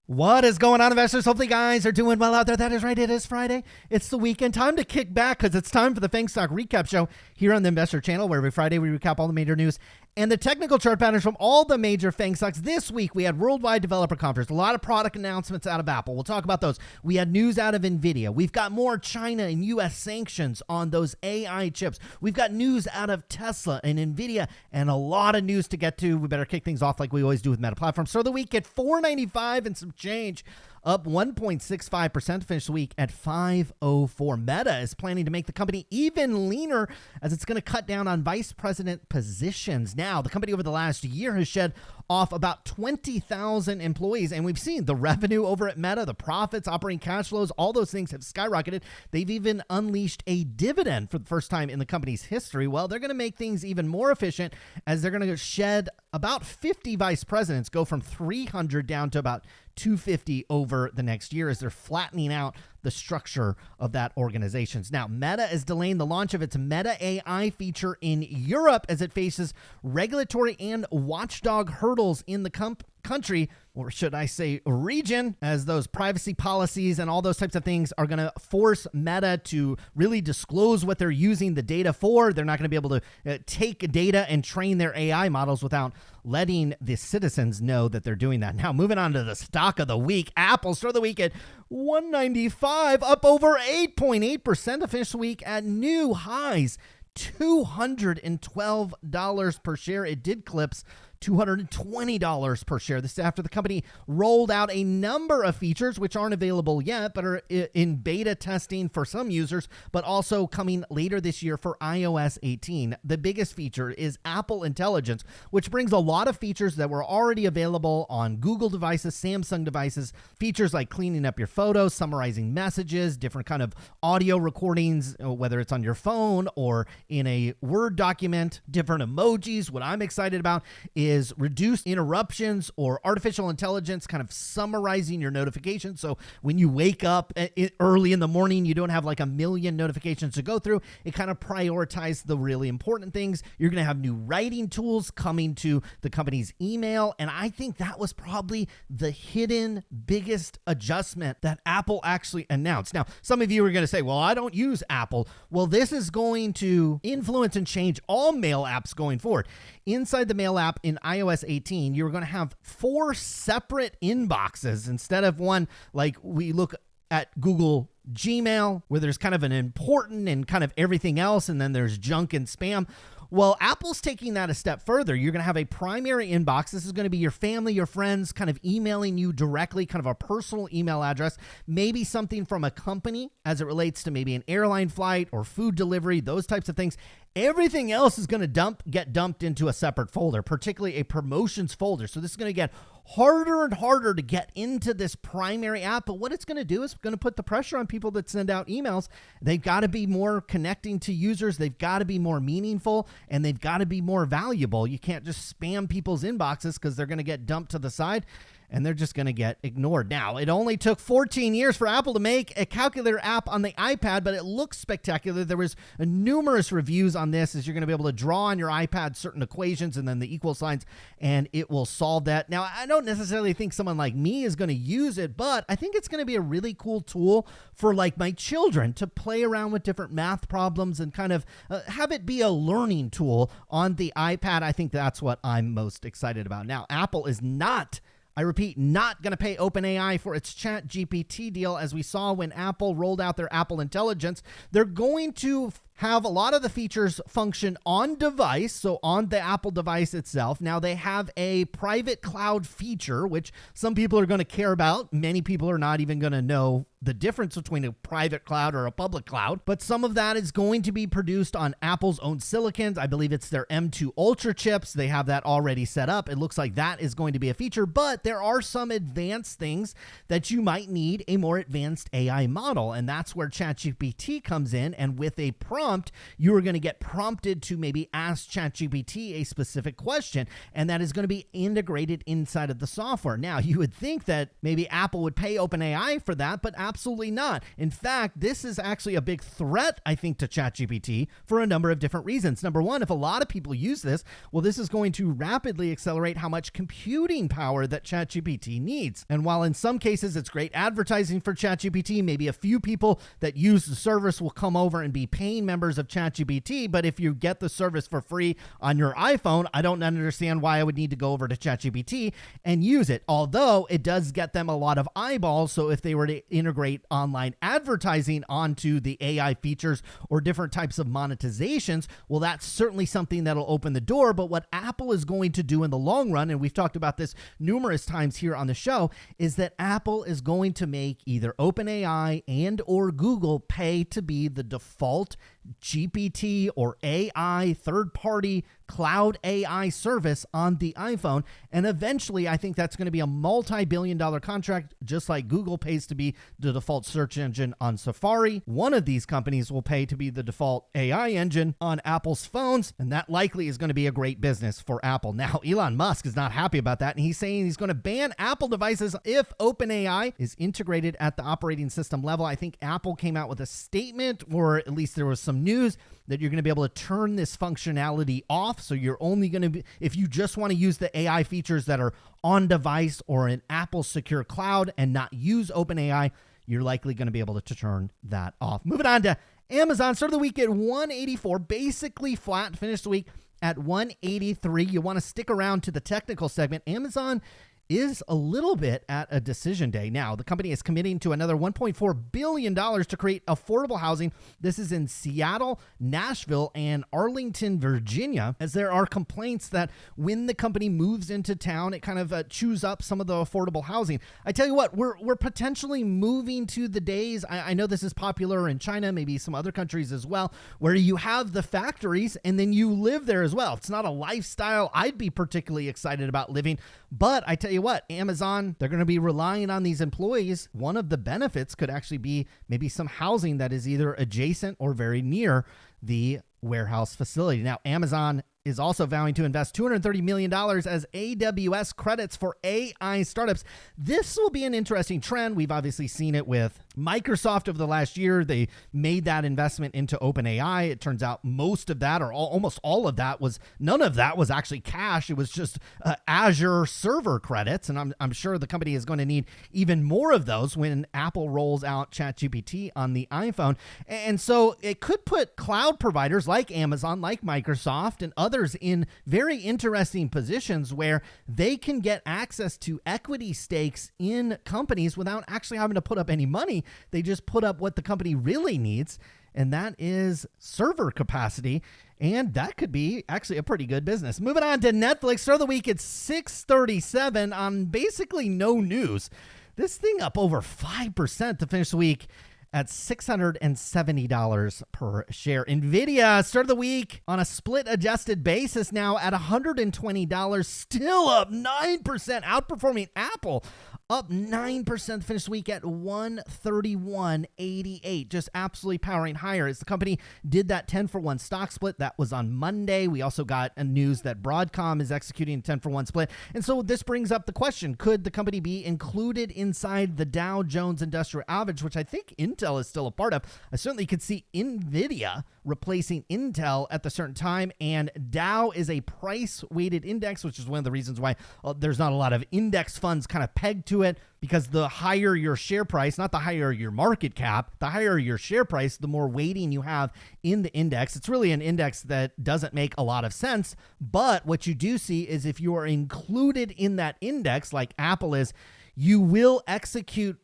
What is going on, investors? Hopefully, guys are doing well out there. That is right. It is Friday. It's the weekend. Time to kick back because it's time for the FAANG Stock Recap Show here on the Investor Channel, where every Friday we recap all the major news and the technical chart patterns from all the major FAANG stocks. This week, we had Worldwide Developer Conference, a lot of product announcements out of Apple. We'll talk about those. We had news out of NVIDIA. We've got more China and U.S. sanctions on those AI chips. We've got news out of Tesla and NVIDIA and a lot of news to get to. We better kick things off like we always do with Meta Platforms. So the week at $495 and some change, up 1.65% to finish the week at $504. Meta is planning to make the company even leaner as it's going to cut down on vice president positions. Now, the company over the last year has shed off about 20,000 employees, and we've seen the revenue over at Meta, the profits, operating cash flows, all those things have skyrocketed. They've even unleashed a dividend for the first time in the company's history. Well, they're going to make things even more efficient as they're going to shed about 50 vice presidents, go from 300 down to about 250 over the next year as they're flattening out the structure of that organization. Now, Meta is delaying the launch of its Meta AI feature in Europe as it faces regulatory and watchdog hurdles in the country, or should I say region, as those privacy policies and all those types of things are going to force Meta to really disclose what they're using the data for. They're not going to be able to take data and train their AI models without letting the citizens know that they're doing that. Now, moving on to the stock of the week, Apple started the week at $195, up over 8.8% to finish the week at new highs, $212 per share. It did clips $220 per share. This is after the company rolled out a number of features which aren't available yet, but are in beta testing for some users, but also coming later this year for iOS 18. The biggest feature is Apple Intelligence, which brings a lot of features that were already available on Google devices, Samsung devices, features like cleaning up your photos, summarizing messages, different kind of audio recordings, whether it's on your phone or in a Word document, different emojis. What I'm excited about is reduced interruptions or artificial intelligence kind of summarizing your notifications. So when you wake up early in the morning, you don't have like a million notifications to go through. It kind of prioritizes the really important things. You're going to have new writing tools coming to the company's email. And I think that was probably the hidden biggest adjustment that Apple actually announced. Now, some of you are going to say, well, I don't use Apple. Well, this is going to influence and change all mail apps going forward. Inside the mail app in iOS 18, you're going to have 4 separate inboxes instead of one like we look at Google Gmail, where there's kind of an important and kind of everything else, and then there's junk and spam. Well, Apple's taking that a step further. You're going to have a primary inbox. This is going to be your family, your friends kind of emailing you directly, kind of a personal email address, maybe something from a company as it relates to maybe an airline flight or food delivery, those types of things. Everything else is going to get dumped into a separate folder, particularly a promotions folder. So this is going to get harder and harder to get into this primary app. But what it's going to do is going to put the pressure on people that send out emails. They've got to be more connecting to users. They've got to be more meaningful, and they've got to be more valuable. You can't just spam people's inboxes because they're going to get dumped to the side, and they're just going to get ignored. Now, it only took 14 years for Apple to make a calculator app on the iPad, but it looks spectacular. There was numerous reviews on this, as you're going to be able to draw on your iPad certain equations and then the equal signs, and it will solve that. Now, I don't necessarily think someone like me is going to use it, but I think it's going to be a really cool tool for like my children to play around with different math problems and kind of have it be a learning tool on the iPad. I think that's what I'm most excited about. Now, Apple is not, I repeat, not going to pay OpenAI for its ChatGPT deal. As we saw when Apple rolled out their Apple Intelligence, they're going to have a lot of the features function on device, so on the Apple device itself. Now, they have a private cloud feature, which some people are going to care about. Many people are not even going to know the difference between a private cloud or a public cloud, but some of that is going to be produced on Apple's own silicon. I believe it's their M2 Ultra chips. They have that already set up. It looks like that is going to be a feature, but there are some advanced things that you might need a more advanced AI model, and that's where ChatGPT comes in. And with a prompt, prompt, you are going to get prompted to maybe ask ChatGPT a specific question, and that is going to be integrated inside of the software. Now, you would think that maybe Apple would pay OpenAI for that, but absolutely not. In fact, this is actually a big threat, I think, to ChatGPT for a number of different reasons. Number one, if a lot of people use this, well, this is going to rapidly accelerate how much computing power that ChatGPT needs. And while in some cases it's great advertising for ChatGPT, maybe a few people that use the service will come over and be paying members of ChatGPT, but if you get the service for free on your iPhone, I don't understand why I would need to go over to ChatGPT and use it. Although it does get them a lot of eyeballs, so if they were to integrate online advertising onto the AI features or different types of monetizations, well, that's certainly something that'll open the door. But what Apple is going to do in the long run, and we've talked about this numerous times here on the show, is that Apple is going to make either OpenAI and or Google pay to be the default GPT or AI third-party cloud AI service on the iPhone. And eventually, I think that's going to be a multi-billion-dollar contract, just like Google pays to be the default search engine on Safari. One of these companies will pay to be the default AI engine on Apple's phones, and that likely is going to be a great business for Apple. Now, Elon Musk is not happy about that, and he's saying he's going to ban Apple devices if OpenAI is integrated at the operating system level. I think Apple came out with a statement, or at least there was some news, that you're going to be able to turn this functionality off. So you're only going to be, if you just want to use the AI features that are on device or in Apple secure cloud and not use OpenAI, you're likely going to be able to turn that off. Moving on to Amazon, started the week at 184, basically flat, finished the week at 183. You want to stick around to the technical segment. Amazon is a little bit at a decision day. Now, the company is committing to another $1.4 billion to create affordable housing. This is in Seattle, Nashville, and Arlington, Virginia, as there are complaints that when the company moves into town, it kind of chews up some of the affordable housing. I tell you what, we're potentially moving to the days, I know this is popular in China, maybe some other countries as well, where you have the factories and then you live there as well. It's not a lifestyle I'd be particularly excited about living, but I tell you what, Amazon, they're going to be relying on these employees. One of the benefits could actually be maybe some housing that is either adjacent or very near the warehouse facility. Now, Amazon is also vowing to invest $230 million as AWS credits for AI startups. This will be an interesting trend. We've obviously seen it with Microsoft over the last year. They made that investment into OpenAI. It turns out most of that, or almost all of that, none of that was actually cash. It was just Azure server credits. And I'm sure the company is going to need even more of those when Apple rolls out ChatGPT on the iPhone. And so it could put cloud providers like Amazon, like Microsoft, and others in very interesting positions where they can get access to equity stakes in companies without actually having to put up any money. They just put up what the company really needs, and that is server capacity. And that could be actually a pretty good business. Moving on to Netflix, start of the week at 637 on basically no news. This thing up over 5% to finish the week at $670 per share. NVIDIA started the week on a split adjusted basis now at $120, still up 9%, outperforming Apple, up 9%, finished the week at $131.88, just absolutely powering higher as the company did that 10-for-1 stock split. That was on Monday. We also got a news that Broadcom is executing a 10-for-1 split. And so this brings up the question, could the company be included inside the Dow Jones Industrial Average, which I think Intel is still a part of? I certainly could see NVIDIA replacing Intel at the certain time, and Dow is a price-weighted index, which is one of the reasons why there's not a lot of index funds kind of pegged to it, because the higher your share price, not the higher your market cap, the higher your share price, the more weighting you have in the index. It's really an index that doesn't make a lot of sense, but what you do see is if you are included in that index, like Apple is, you will execute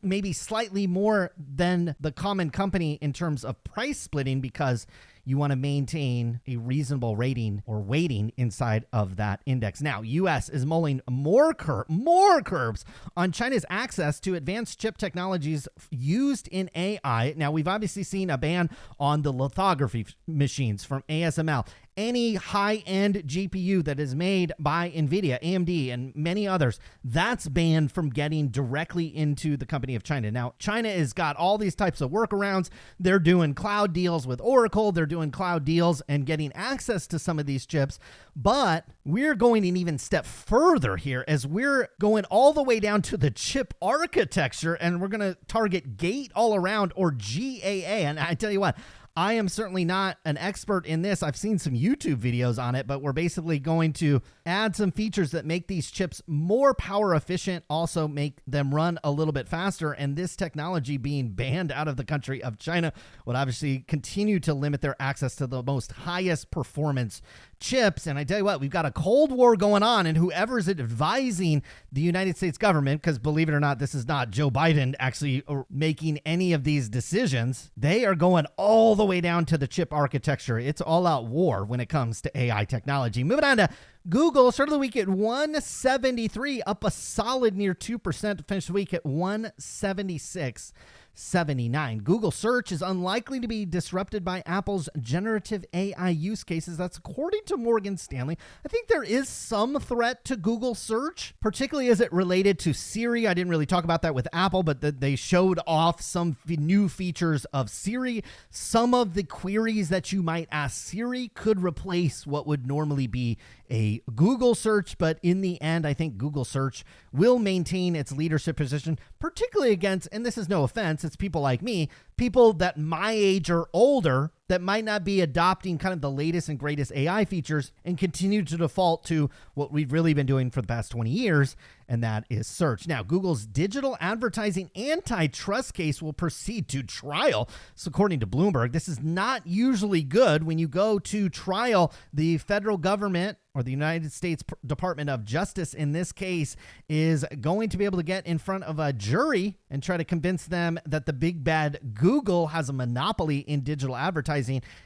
maybe slightly more than the common company in terms of price splitting, because you want to maintain a reasonable rating or weighting inside of that index. Now, U.S. is mulling more curbs on China's access to advanced chip technologies used in AI. Now, we've obviously seen a ban on the lithography machines from ASML. any high-end GPU that is made by NVIDIA, AMD, and many others, that's banned from getting directly into the company of China. Now, China has got all these types of workarounds. They're doing cloud deals with Oracle. They're doing cloud deals and getting access to some of these chips. But we're going an even step further here as we're going all the way down to the chip architecture, and we're going to target gate-all-around, or GAA. And I tell you what, I am certainly not an expert in this. I've seen some YouTube videos on it, but we're basically going to add some features that make these chips more power efficient, also make them run a little bit faster. And this technology being banned out of the country of China would obviously continue to limit their access to the most highest performance chips. And I tell you what, we've got a Cold War going on, and whoever's advising the United States government, because believe it or not, this is not Joe Biden actually making any of these decisions, they are going all the way down to the chip architecture. It's all out war when it comes to AI technology. Moving on to Google, started the week at 173, up a solid near 2% to finish the week at 176.79. Google search is unlikely to be disrupted by Apple's generative AI use cases. That's according to Morgan Stanley. I think there is some threat to Google search, particularly as it related to Siri. I didn't really talk about that with Apple, but they showed off some new features of Siri. Some of the queries that you might ask Siri could replace what would normally be a Google search, but in the end, I think Google search will maintain its leadership position, particularly against, and this is no offense, it's people like me, people that my age or older that might not be adopting kind of the latest and greatest AI features and continue to default to what we've really been doing for the past 20 years, and that is search. Now, Google's digital advertising antitrust case will proceed to trial. So according to Bloomberg, this is not usually good when you go to trial. The federal government, or the United States Department of Justice in this case, is going to be able to get in front of a jury and try to convince them that the big bad Google has a monopoly in digital advertising,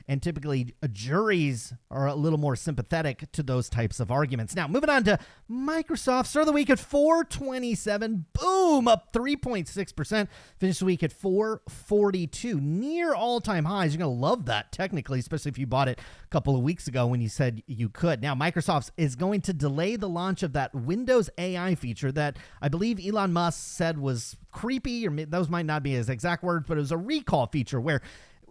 and typically juries are a little more sympathetic to those types of arguments. Now, moving on to Microsoft, start of the week at 427, boom, up 3.6%, finished the week at 442, near all-time highs. You're going to love that technically, especially if you bought it a couple of weeks ago when you said you could. Now, Microsoft is going to delay the launch of that Windows AI feature that I believe Elon Musk said was creepy, or those might not be his exact words, but it was a recall feature where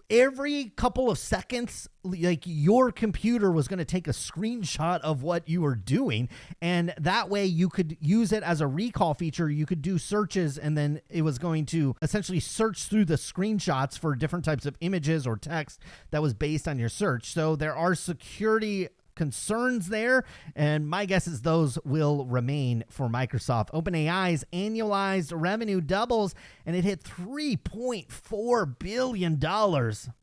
every couple of seconds, like, your computer was going to take a screenshot of what you were doing, and that way you could use it as a recall feature. You could do searches, and then it was going to essentially search through the screenshots for different types of images or text that was based on your search. So there are security concerns there, and my guess is those will remain for Microsoft. OpenAI's annualized revenue doubles, and it hit $3.4 billion.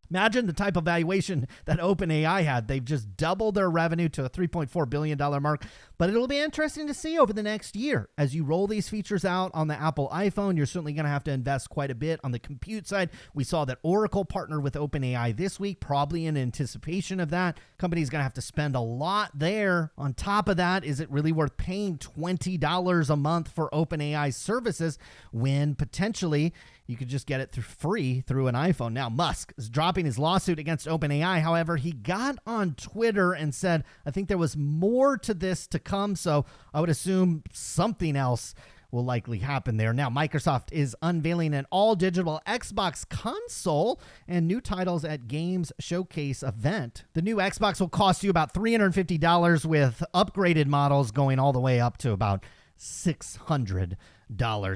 Imagine the type of valuation that OpenAI had. They've just doubled their revenue to a $3.4 billion mark. But it'll be interesting to see over the next year. As you roll these features out on the Apple iPhone, you're certainly going to have to invest quite a bit on the compute side. We saw that Oracle partnered with OpenAI this week, probably in anticipation of that. Company's going to have to spend a lot there. On top of that, is it really worth paying $20 a month for OpenAI services when potentially you could just get it free through an iPhone? Now, Musk is dropping his lawsuit against OpenAI. However, he got on Twitter and said, I think there was more to this to come, so I would assume something else will likely happen there. Now, Microsoft is unveiling an all-digital Xbox console and new titles at Games Showcase event. The new Xbox will cost you about $350 with upgraded models going all the way up to about $600.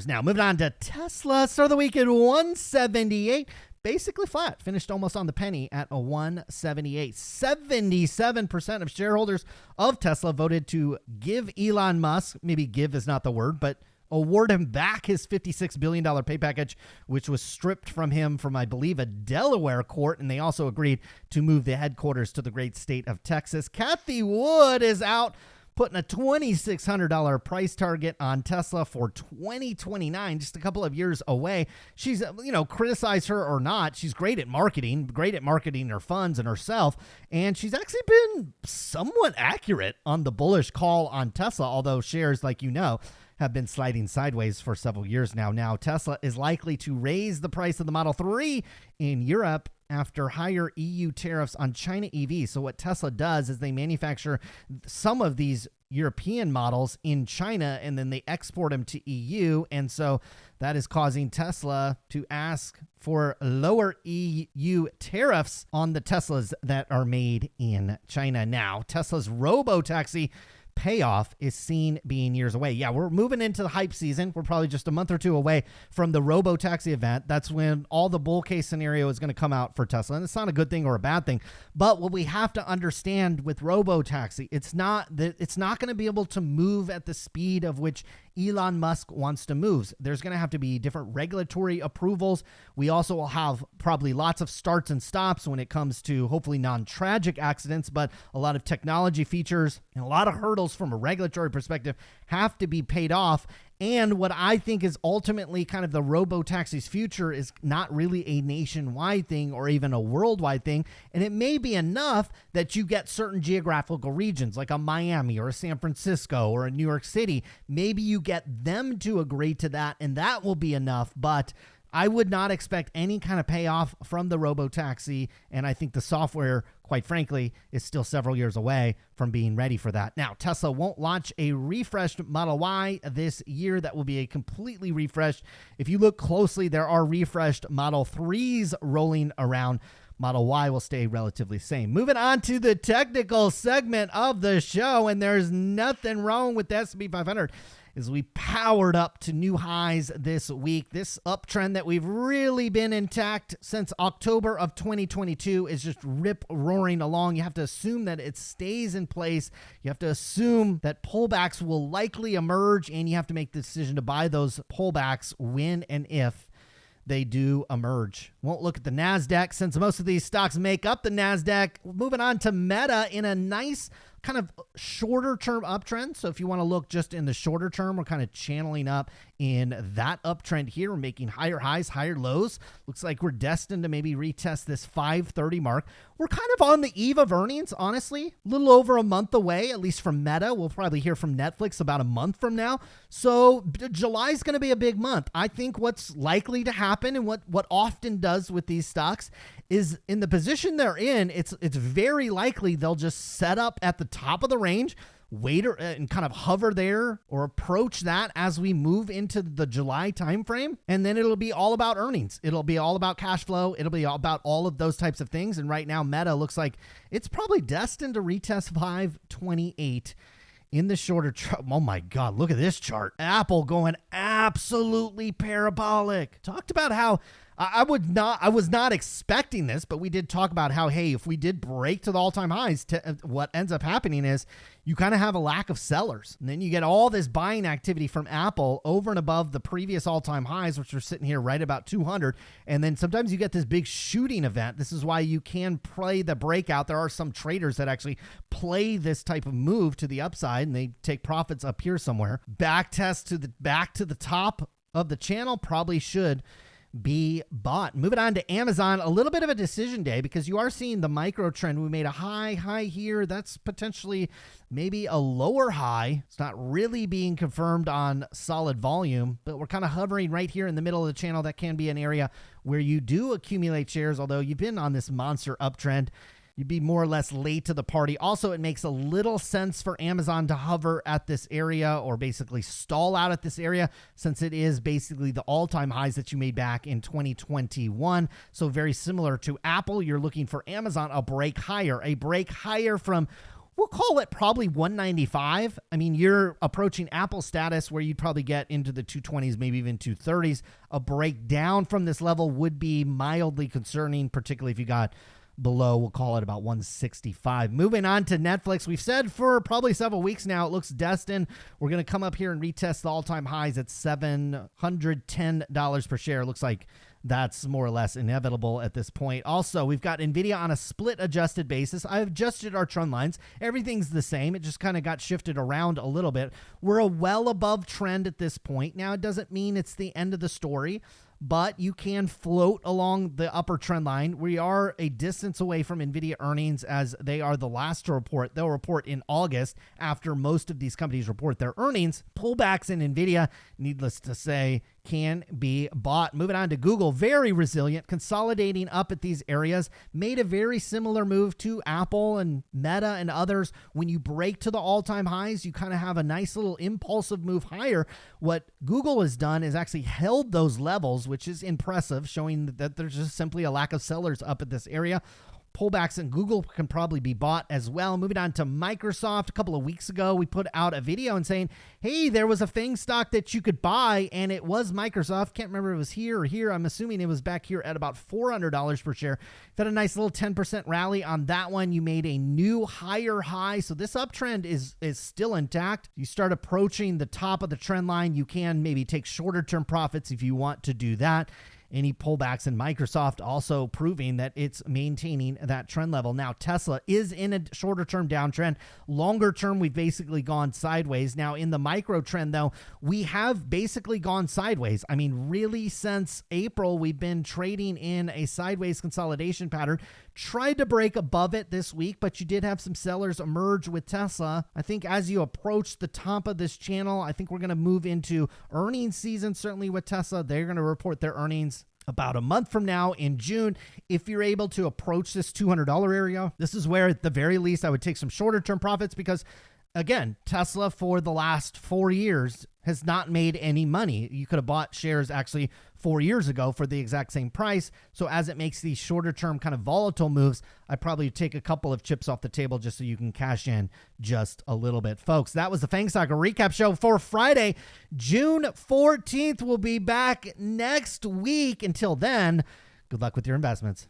Now, moving on to Tesla. Start of the week at 178. Basically flat, finished almost on the penny at a 178. 77% of shareholders of Tesla voted to give Elon Musk, maybe give is not the word, but award him back his $56 billion pay package, which was stripped from him from, I believe, a Delaware court. And they also agreed to move the headquarters to the great state of Texas. Kathy Wood is out, putting a $2,600 price target on Tesla for 2029, just a couple of years away. She's, criticize her or not, she's great at marketing her funds and herself, and she's actually been somewhat accurate on the bullish call on Tesla, although shares, like have been sliding sideways for several years now. Now, Tesla is likely to raise the price of the Model 3 in Europe after higher EU tariffs on China EVs. So what Tesla does is they manufacture some of these European models in China and then they export them to EU. And so that is causing Tesla to ask for lower EU tariffs on the Teslas that are made in China. Now, Tesla's robo-taxi payoff is seen being years away. Yeah, we're moving into the hype season. We're probably just a month or two away from the robo-taxi event. That's when all the bull case scenario is going to come out for Tesla. And it's not a good thing or a bad thing. But what we have to understand with robo-taxi, it's not going to be able to move at the speed of which Elon Musk wants to move. There's going to have to be different regulatory approvals. We also will have probably lots of starts and stops when it comes to hopefully non-tragic accidents, but a lot of technology features and a lot of hurdles from a regulatory perspective have to be paid off. And what I think is ultimately kind of the robo-taxi's future is not really a nationwide thing or even a worldwide thing. And it may be enough that you get certain geographical regions like a Miami or a San Francisco or a New York City. Maybe you get them to agree to that and that will be enough. But I would not expect any kind of payoff from the robo-taxi. And I think the software, quite frankly, is still several years away from being ready for that. Now, Tesla won't launch a refreshed Model Y this year. That will be a completely refreshed. If you look closely, there are refreshed Model 3s rolling around. Model Y will stay relatively the same. Moving on to the technical segment of the show, and there's nothing wrong with the S&P 500. As we powered up to new highs this week. This uptrend that we've really been intact since October of 2022 is just rip-roaring along. You have to assume that it stays in place. You have to assume that pullbacks will likely emerge, and you have to make the decision to buy those pullbacks when and if they do emerge. Won't look at the NASDAQ since most of these stocks make up the NASDAQ. Moving on to Meta in a nice kind of shorter term uptrend. So if you want to look just in the shorter term, we're kind of channeling up in that uptrend here. We're making higher highs, higher lows. Looks like we're destined to maybe retest this 530 mark. We're kind of on the eve of earnings, honestly. A little over a month away, at least from Meta. We'll probably hear from Netflix about a month from now. So July is going to be a big month. I think what's likely to happen and what often does with these stocks is in the position they're in, it's very likely they'll just set up at the top of the range, wait and kind of hover there or approach that as we move into the July timeframe. And then it'll be all about earnings. It'll be all about cash flow. It'll be all about all of those types of things. And right now, Meta looks like it's probably destined to retest 528 in the shorter chart. Oh my God, look at this chart. Apple going absolutely parabolic. Talked about how I was not expecting this, but we did talk about how, hey, if we did break to the all-time highs, what ends up happening is you kind of have a lack of sellers. And then you get all this buying activity from Apple over and above the previous all-time highs, which are sitting here right about 200. And then sometimes you get this big shooting event. This is why you can play the breakout. There are some traders that actually play this type of move to the upside, and they take profits up here somewhere. Back test to the top of the channel probably should be bought. Moving on to Amazon, a little bit of a decision day because you are seeing the micro trend. We made a high here. That's potentially maybe a lower high. It's not really being confirmed on solid volume, but we're kind of hovering right here in the middle of the channel. That can be an area where you do accumulate shares, although you've been on this monster uptrend. You'd be more or less late to the party. Also, it makes a little sense for Amazon to hover at this area or basically stall out at this area since it is basically the all-time highs that you made back in 2021. So very similar to Apple, you're looking for Amazon a break higher from, we'll call it probably 195. I mean, you're approaching Apple status where you'd probably get into the 220s, maybe even 230s. A break down from this level would be mildly concerning, particularly if you got below, we'll call it about 165. Moving on to Netflix, we've said for probably several weeks now, it looks destined. We're going to come up here and retest the all-time highs at $710 per share. Looks like that's more or less inevitable at this point. Also, we've got NVIDIA on a split adjusted basis. I've adjusted our trend lines. Everything's the same. It just kind of got shifted around a little bit. We're a well above trend at this point. Now, it doesn't mean it's the end of the story. but you can float along the upper trend line. We are a distance away from NVIDIA earnings, as they are the last to report. They'll report in August after most of these companies report their earnings. Pullbacks in NVIDIA, needless to say, can be bought. Moving on to Google, very resilient, consolidating up at these areas, made a very similar move to Apple and Meta and others. When you break to the all-time highs, you kind of have a nice little impulsive move higher. What Google has done is actually held those levels, which is impressive, showing that there's just simply a lack of sellers up at this area. Pullbacks in Google can probably be bought as well. Moving on to Microsoft, a couple of weeks ago, we put out a video and saying, hey, there was a FAANG stock that you could buy, and it was Microsoft. Can't remember if it was here or here. I'm assuming it was back here at about $400 per share. Had a nice little 10% rally on that one. You made a new higher high, so this uptrend is still intact. You start approaching the top of the trend line, you can maybe take shorter term profits if you want to do that. Any pullbacks in Microsoft also proving that it's maintaining that trend level. Now, Tesla is in a shorter term downtrend. Longer term, we've basically gone sideways. Now, in the micro trend, though, we have basically gone sideways. I mean, really, since April, we've been trading in a sideways consolidation pattern. Tried to break above it this week, but you did have some sellers emerge with Tesla. I think as you approach the top of this channel, I think we're going to move into earnings season, certainly with Tesla. They're going to report their earnings about a month from now in June. If you're able to approach this $200 area, this is where at the very least I would take some shorter term profits, because again, Tesla for the last 4 years has not made any money. You could have bought shares actually 4 years ago for the exact same price. So as it makes these shorter term kind of volatile moves, I'd probably take a couple of chips off the table just so you can cash in just a little bit. Folks, that was the FAANG Stock Recap Show for Friday, June 14th. We'll be back next week. Until then, good luck with your investments.